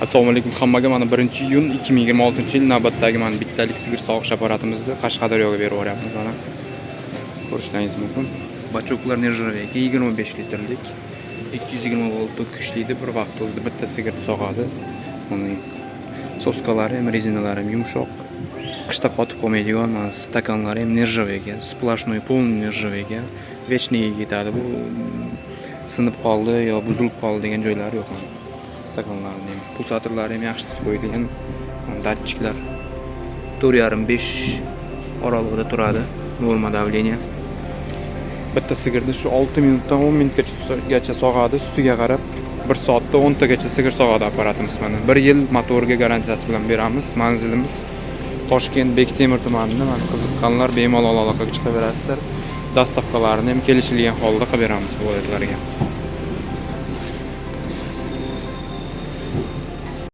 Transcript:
Assalomu alaykum hammaga. Mana 1-iyun 2026-yil navbatdagi mana bittalik sigir sog'ish apparatimizni Qashqadaryoga berib yuboryapmiz. Mana ko'rishingiz mumkin. Bachoklar nержавейка 25 litrlik, 220 volt kuchli bir vaqt o'zida bitta sigir sog'adi. Uning soskalari ham, rezinalari ham yumshoq. Qishda qotib qolmaydigan mana stakanlari ham nержавейка, splashnoy полный nержавейка. Вечный ketadi. Bu sinib qoldi yo buzilib qoldi degan joylari yo'q. Stakanlarning pulsatorlari ham yaxshi isib qo'yilgan. Datchiklar 4,5 oralig'ida turadi. Norma davleniya. Bitta sigirni shu 6 minutdan 10 minutgacha sog'adi. Ustiga qarab 1 soatda 10 tagacha sigir sog'adi apparatimiz mana. 1 yil motorga garantiyasi bilan beramiz. Manzilimiz Toshkent Bektemir tumanida. Mana qiziqqanlar bemalol aloqaga chiqaverasizlar. Dastavkalarini ham kelishilgan holda qilib beramiz bu yerlarga.